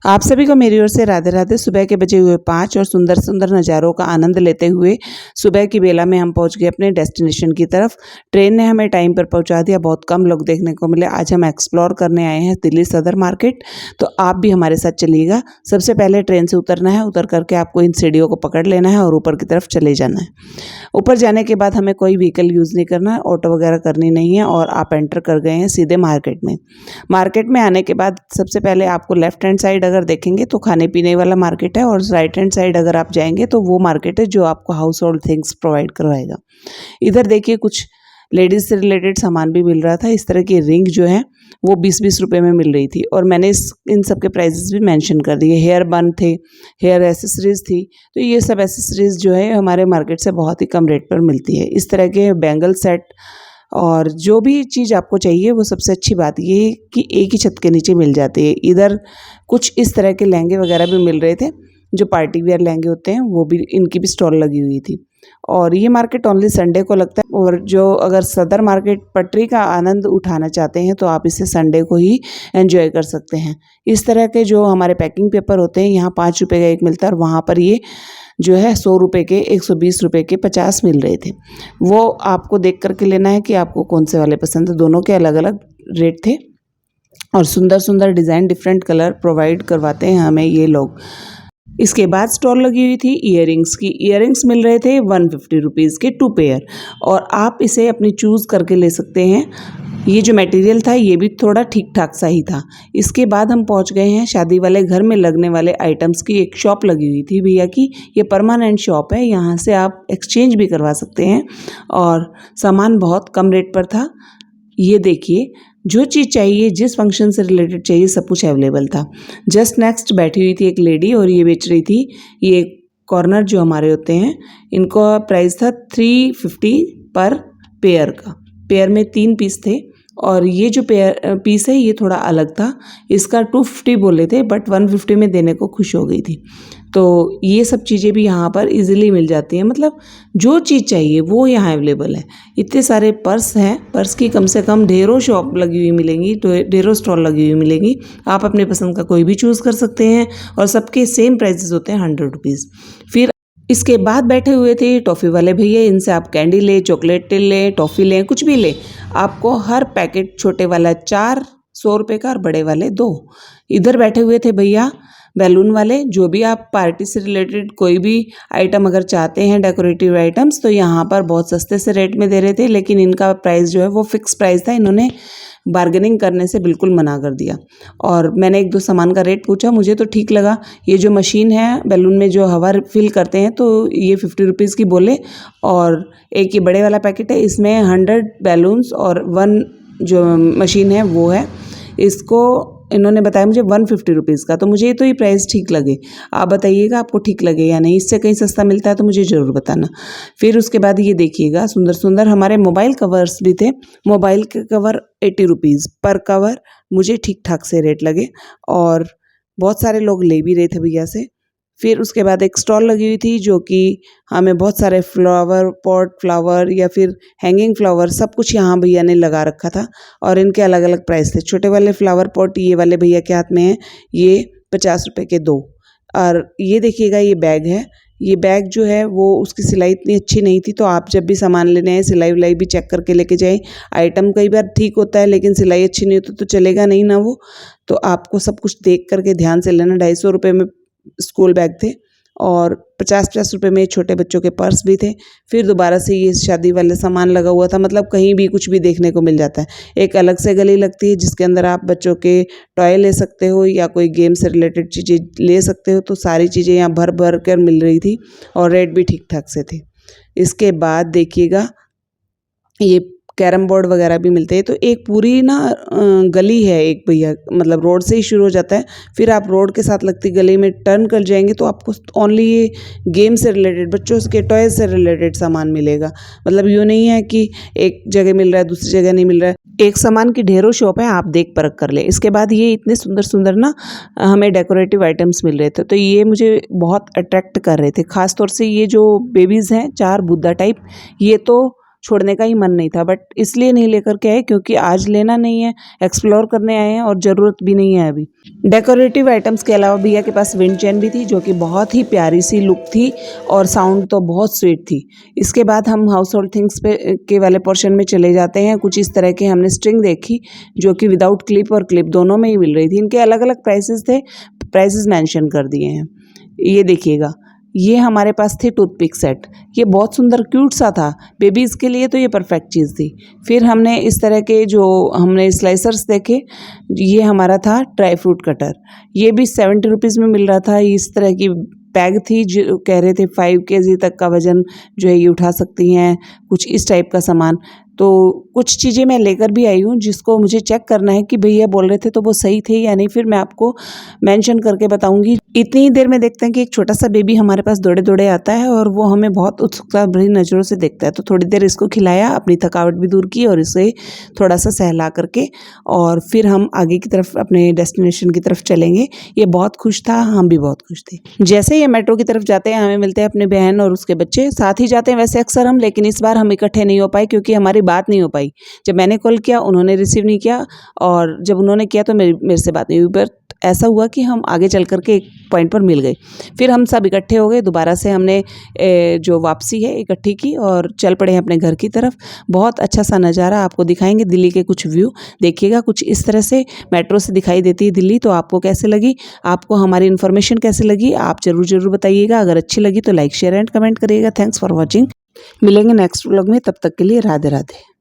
आप सभी को मेरी ओर से राधे राधे। सुबह के बजे हुए 5 और सुंदर सुंदर नज़ारों का आनंद लेते हुए सुबह की बेला में हम पहुंच गए अपने डेस्टिनेशन की तरफ। ट्रेन ने हमें टाइम पर पहुंचा दिया। बहुत कम लोग देखने को मिले। आज हम एक्सप्लोर करने आए हैं दिल्ली सदर मार्केट, तो आप भी हमारे साथ चलिएगा। सबसे पहले ट्रेन से उतरना है, उतर करके आपको इन सीढ़ियों को पकड़ लेना है और ऊपर की तरफ चले जाना है। ऊपर जाने के बाद हमें कोई व्हीकल यूज़ नहीं करना है, ऑटो वगैरह करनी नहीं है और आप एंटर कर गए हैं सीधे मार्केट में। मार्केट में आने के बाद सबसे पहले आपको लेफ्ट हैंड साइड अगर देखेंगे तो खाने पीने वाला मार्केट है और राइट हैंड साइड अगर आप जाएंगे तो वो मार्केट है जो आपको हाउस होल्ड थिंग्स प्रोवाइड करवाएगा। इधर देखिए कुछ लेडीज़ से रिलेटेड सामान भी मिल रहा था। इस तरह की रिंग जो है वो 20-20 रुपए में मिल रही थी और मैंने इन सब के प्राइसेस भी मेंशन कर दिए। हेयर बन थे, हेयर एसेसरीज थी, तो ये सब एसेसरीज जो है हमारे मार्केट से बहुत ही कम रेट पर मिलती है। इस तरह के बैंगल सेट और जो भी चीज़ आपको चाहिए वो सबसे अच्छी बात ये है कि एक ही छत के नीचे मिल जाती है। इधर कुछ इस तरह के लहंगे वगैरह भी मिल रहे थे, जो पार्टी वेयर लहंगे होते हैं, वो भी इनकी भी स्टॉल लगी हुई थी। और ये मार्केट ओनली संडे को लगता है और जो अगर सदर मार्केट पटरी का आनंद उठाना चाहते हैं तो आप इसे संडे को ही एंजॉय कर सकते हैं। इस तरह के जो हमारे पैकिंग पेपर होते हैं यहाँ 5 रुपये का एक मिलता है और वहाँ पर ये जो है 100 रुपये के, 120 रुपये के 50 मिल रहे थे। वो आपको देख करके लेना है कि आपको कौन से वाले पसंद है। दोनों के अलग अलग रेट थे और सुंदर सुंदर डिज़ाइन, डिफरेंट कलर प्रोवाइड करवाते हैं हमें ये लोग। इसके बाद स्टॉल लगी हुई थी ईयरिंग्स की। ईयरिंग्स मिल रहे थे 150 रुपीज़ के 2 पेयर और आप इसे अपनी चूज़ करके ले सकते हैं। ये जो मटेरियल था ये भी थोड़ा ठीक ठाक सा ही था। इसके बाद हम पहुंच गए हैं शादी वाले घर में लगने वाले आइटम्स की एक शॉप लगी हुई थी भैया की। ये परमानेंट शॉप है, यहाँ से आप एक्सचेंज भी करवा सकते हैं और सामान बहुत कम रेट पर था। ये देखिए, जो चीज़ चाहिए, जिस फंक्शन से रिलेटेड चाहिए, सब कुछ अवेलेबल था। जस्ट नेक्स्ट बैठी हुई थी एक लेडी और ये बेच रही थी ये कॉर्नर जो हमारे होते हैं, इनका प्राइस था 350 पर पेयर का। पेयर में 3 पीस थे और ये जो पीस है ये थोड़ा अलग था। इसका 250 बोले थे बट 150 में देने को खुश हो गई थी। तो ये सब चीज़ें भी यहाँ पर इजीली मिल जाती हैं, मतलब जो चीज़ चाहिए वो यहाँ अवेलेबल है। इतने सारे पर्स हैं, पर्स की कम से कम ढेरों शॉप लगी हुई मिलेंगी, तो ढेरों स्टॉल लगी हुई मिलेंगी। आप अपने पसंद का कोई भी चूज़ कर सकते हैं और सबके सेम प्राइसेस होते हैं 100 रुपीज़। फिर इसके बाद बैठे हुए थे टॉफ़ी वाले भैया। इनसे आप कैंडी लें, चॉकलेट लें, टॉफ़ी लें, कुछ भी लें, आपको हर पैकेट छोटे वाला 4 100 रुपये का और बड़े वाले 2। इधर बैठे हुए थे भैया बैलून वाले। जो भी आप पार्टी से रिलेटेड कोई भी आइटम अगर चाहते हैं, डेकोरेटिव आइटम्स, तो यहाँ पर बहुत सस्ते से रेट में दे रहे थे, लेकिन इनका प्राइस जो है वो फिक्स प्राइस था। इन्होंने बार्गेनिंग करने से बिल्कुल मना कर दिया और मैंने 1-2 सामान का रेट पूछा, मुझे तो ठीक लगा। ये जो मशीन है बैलून में जो हवा फिल करते हैं, तो ये 50 रुपीज़ की बोले और एक ये बड़े वाला पैकेट है, इसमें 100 बैलून्स और 1 जो मशीन है वो है। इसको इन्होंने बताया मुझे 150 रुपीज़ का, तो मुझे तो ये प्राइस ठीक लगे। आप बताइएगा आपको ठीक लगे या नहीं। इससे कहीं सस्ता मिलता है तो मुझे ज़रूर बताना। फिर उसके बाद ये देखिएगा, सुंदर सुंदर हमारे मोबाइल कवर्स भी थे। मोबाइल के कवर 80 रुपीज़ पर कवर, मुझे ठीक ठाक से रेट लगे और बहुत सारे लोग ले भी रहे थे भैया से। फिर उसके बाद एक स्टॉल लगी हुई थी जो कि हमें बहुत सारे फ्लावर पॉट, फ्लावर या फिर हैंगिंग फ्लावर, सब कुछ यहाँ भैया ने लगा रखा था और इनके अलग अलग प्राइस थे। छोटे वाले फ्लावर पॉट ये वाले भैया के हाथ में है, ये 50 रुपये के 2। और ये देखिएगा ये बैग है। ये बैग जो है वो उसकी सिलाई इतनी अच्छी नहीं थी, तो आप जब भी सामान लेने आए सिलाई विलाई भी चेक करके लेके जाएं। आइटम कई बार ठीक होता है लेकिन सिलाई अच्छी नहीं होती तो चलेगा नहीं ना वो, तो आपको सब कुछ देख करके ध्यान से लेना। 250 रुपये में स्कूल बैग थे और 50-50 रुपये में छोटे बच्चों के पर्स भी थे। फिर दोबारा से ये शादी वाले सामान लगा हुआ था, मतलब कहीं भी कुछ भी देखने को मिल जाता है। एक अलग से गली लगती है जिसके अंदर आप बच्चों के टॉय ले सकते हो या कोई गेम से रिलेटेड चीज़ें ले सकते हो, तो सारी चीज़ें यहाँ भर भर कर मिल रही थी और रेट भी ठीक ठाक से थे। इसके बाद देखिएगा ये कैरम बोर्ड वगैरह भी मिलते हैं। तो एक पूरी ना गली है एक भैया, मतलब रोड से ही शुरू हो जाता है, फिर आप रोड के साथ लगती गली में टर्न कर जाएंगे तो आपको ओनली ये गेम से रिलेटेड, बच्चों के टॉयज से रिलेटेड सामान मिलेगा। मतलब यूँ नहीं है कि एक जगह मिल रहा है दूसरी जगह नहीं मिल रहा है। एक सामान की ढेरों शॉप है, आप देख परख कर ले। इसके बाद ये इतने सुंदर सुंदर ना हमें डेकोरेटिव आइटम्स मिल रहे थे, तो ये मुझे बहुत अट्रैक्ट कर रहे थे। ख़ास तौर से ये जो बेबीज़ हैं 4 बुद्धा टाइप, ये तो छोड़ने का ही मन नहीं था, बट इसलिए नहीं लेकर के आए क्योंकि आज लेना नहीं है, एक्सप्लोर करने आए हैं और ज़रूरत भी नहीं है अभी। डेकोरेटिव आइटम्स के अलावा भैया के पास विंड चेन भी थी जो कि बहुत ही प्यारी सी लुक थी और साउंड तो बहुत स्वीट थी। इसके बाद हम हाउस होल्ड थिंग्स पे के वाले पोर्शन में चले जाते हैं। कुछ इस तरह के हमने स्ट्रिंग देखी जो कि विदाउट क्लिप और क्लिप दोनों में ही मिल रही थी। इनके अलग अलग प्राइसेस थे, प्राइसेस मेंशन कर दिए हैं। ये देखिएगा, ये हमारे पास थी टूथपिक सेट। ये बहुत सुंदर क्यूट सा था, बेबीज़ के लिए तो ये परफेक्ट चीज़ थी। फिर हमने इस तरह के जो हमने स्लाइसर्स देखे, ये हमारा था ड्राई फ्रूट कटर। ये भी 70 रुपीज़ में मिल रहा था। इस तरह की बैग थी जो कह रहे थे 5 केजी तक का वज़न जो है ये उठा सकती हैं, कुछ इस टाइप का सामान। तो कुछ चीज़ें मैं लेकर भी आई हूँ जिसको मुझे चेक करना है कि भैया बोल रहे थे तो वो सही थे या नहीं, फिर मैं आपको मेंशन करके बताऊंगी। इतनी ही देर में देखते हैं कि एक छोटा सा बेबी हमारे पास दौड़े दौड़े आता है और वो हमें बहुत उत्सुकता भरी नज़रों से देखता है। तो थोड़ी देर इसको खिलाया, अपनी थकावट भी दूर की और इसे थोड़ा सा सहला करके और फिर हम आगे की तरफ अपने डेस्टिनेशन की तरफ चलेंगे। ये बहुत खुश था, हम भी बहुत खुश थे। जैसे ही मेट्रो की तरफ जाते हैं हमें मिलते हैं अपने बहन और उसके बच्चे। साथ ही जाते हैं वैसे अक्सर हम, लेकिन इस बार हम इकट्ठे नहीं हो पाए क्योंकि हमारी बात नहीं हो पाई। जब मैंने कॉल किया उन्होंने रिसीव नहीं किया और जब उन्होंने किया तो मेरे से बात नहीं हुई। बट ऐसा हुआ कि हम आगे चल करके एक पॉइंट पर मिल गए। फिर हम सब इकट्ठे हो गए, दोबारा से हमने जो वापसी है इकट्ठी की और चल पड़े हैं अपने घर की तरफ। बहुत अच्छा सा नज़ारा आपको दिखाएंगे, दिल्ली के कुछ व्यू देखिएगा। कुछ इस तरह से मेट्रो से दिखाई देती है दिल्ली। तो आपको कैसे लगी, आपको हमारी इन्फॉर्मेशन कैसे लगी, आप ज़रूर बताइएगा। अगर अच्छी लगी तो लाइक शेयर एंड कमेंट करिएगा। Thanks for watching. मिलेंगे नेक्स्ट व्लॉग में, तब तक के लिए राधे राधे।